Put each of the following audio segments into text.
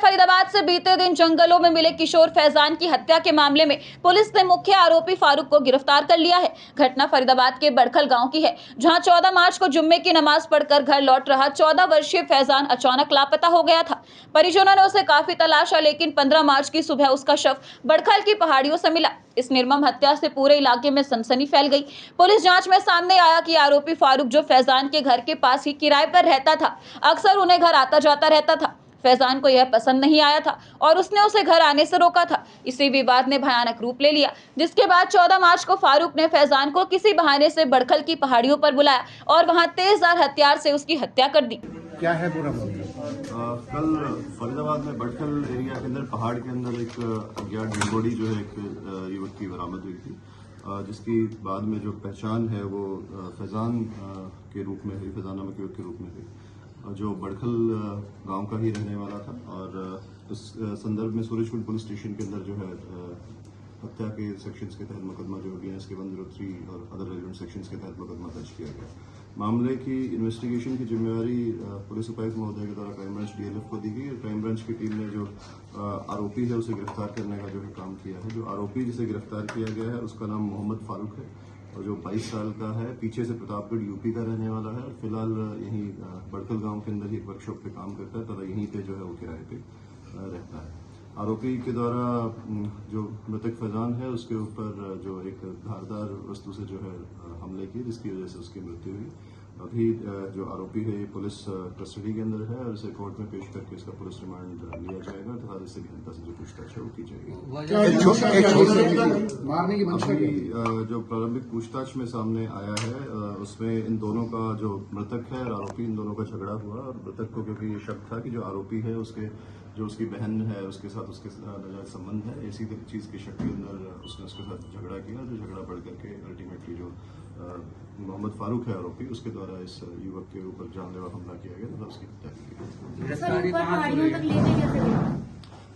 फरीदाबाद से बीते दिन जंगलों में मिले किशोर फैजान की हत्या के मामले में पुलिस ने मुख्य आरोपी फारूक को गिरफ्तार कर लिया है। घटना फरीदाबाद के बड़खल गांव की है, जहां 14 मार्च को जुम्मे की नमाज पढ़कर घर लौट रहा 14 वर्षीय फैजान अचानक लापता हो गया था। परिजनों ने उसे काफी तलाशा, लेकिन 15 मार्च की सुबह उसका शव बड़खल की पहाड़ियों से मिला। इस निर्मम हत्या से पूरे इलाके में सनसनी फैल गई। पुलिस जांच में सामने आया कि आरोपी फारूक, जो फैजान के घर के पास ही किराए पर रहता था, अक्सर उन्हें घर आता जाता रहता था। फैजान को यह पसंद नहीं आया था और उसने उसे घर आने से रोका था। इसी विवाद ने भयानक रूप ले लिया, जिसके बाद 14 मार्च को फारूक ने फैजान को किसी बहाने से बड़खल की पहाड़ियों पर बुलाया और वहां तेजधार हथियार से उसकी हत्या कर दी। क्या है पूरा मामला? कल फरीदाबाद में बड़खल एरिया के अंदर पहाड़ के अंदर एक अज्ञात डेड बॉडी जो है एक युवक की बरामद हुई थी, जिसकी बाद में जो पहचान है वो फैजान के रूप में हुई, फैजान नामक युवक के रूप में हुई, जो बड़खल गांव का ही रहने वाला था। और इस संदर्भ में सूरजकुंड पुलिस स्टेशन के अंदर जो है हत्या के सेक्शंस के तहत मुकदमा जो BNS के 103 और अदर रेलिवेंट सेक्शंस के तहत मुकदमा दर्ज किया गया। मामले की इन्वेस्टिगेशन की जिम्मेवारी पुलिस उपायुक्त महोदय के द्वारा क्राइम ब्रांच DLF को दी गई। क्राइम ब्रांच की टीम ने जो आरोपी है उसे गिरफ्तार करने का जो है काम किया है। जो आरोपी जिसे गिरफ्तार किया गया है उसका नाम मोहम्मद फारूक है और जो 22 साल का है, पीछे से प्रतापगढ़ यूपी का रहने वाला है और फिलहाल यहीं बड़खल गांव के अंदर ही एक वर्कशॉप पे काम करता है तथा यहीं पे जो है वो किराए पे रहता है। आरोपी के द्वारा जो मृतक फैजान है उसके ऊपर जो एक धारदार वस्तु से जो है हमले की, जिसकी वजह से उसकी मृत्यु हुई। अभी जो आरोपी है ये पुलिस कस्टडी के अंदर है और इसे कोर्ट में पेश करके इसका पुलिस रिमांड लिया जाएगा तथा इससे गहनता से जो पूछताछ है वो की जाएगी। अभी जो प्रारंभिक पूछताछ में सामने आया है उसमें इन दोनों का जो मृतक है और आरोपी, इन दोनों का झगड़ा हुआ और मृतक को क्योंकि ये शक था कि जो आरोपी है उसकी बहन है उसके साथ उसके नाजायज संबंध है, इसी चीज के शक के अंदर उसने उसके साथ झगड़ा किया। जो झगड़ा बढ़ करके अल्टीमेटली जो मोहम्मद फारूक है आरोपी, उसके द्वारा इस युवक के ऊपर जानलेवा हमला किया गया तथा उसकी हत्या की गई।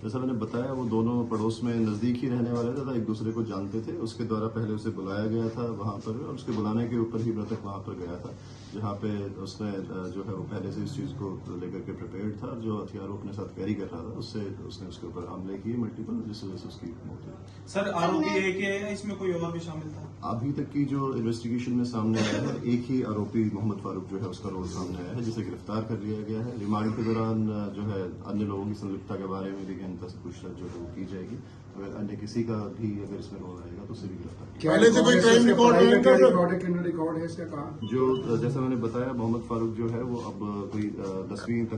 जैसा मैंने बताया, वो दोनों पड़ोस में नजदीक ही रहने वाले थे तथा एक दूसरे को जानते थे। उसके द्वारा पहले उसे बुलाया गया था वहां पर और उसके बुलाने के ऊपर ही मृतक वहां पर गया था, जहां पे उसने जो है वो पहले से इस चीज को लेकर के प्रिपेयर्ड था। जो हथियार अपने साथ कैरी कर रहा था उसने उसके ऊपर हमले किए मल्टीपल, जिस वजह से उसकी मौत हुई। सर, आरोपी एक है, इसमें कोई और भी शामिल था? अभी तक की जो इन्वेस्टिगेशन में सामने आया है, एक ही आरोपी मोहम्मद फारूक जो है उसका रोल सामने आया है, जिसे गिरफ्तार कर लिया गया है। रिमांड के दौरान जो है अन्य लोगों की संलिप्तता के बारे में भी गहनता से पूछताछ जो है वो की जाएगी। अगर अन्य किसी का भी अगर इसमें रोल आएगा तो उसे भी गिरफ्तार किया। पहले से कोई क्राइम रिकॉर्ड है इसका? जो जैसा मैंने बताया, मोहम्मद फारूक जो है वो अब कोई 10वीं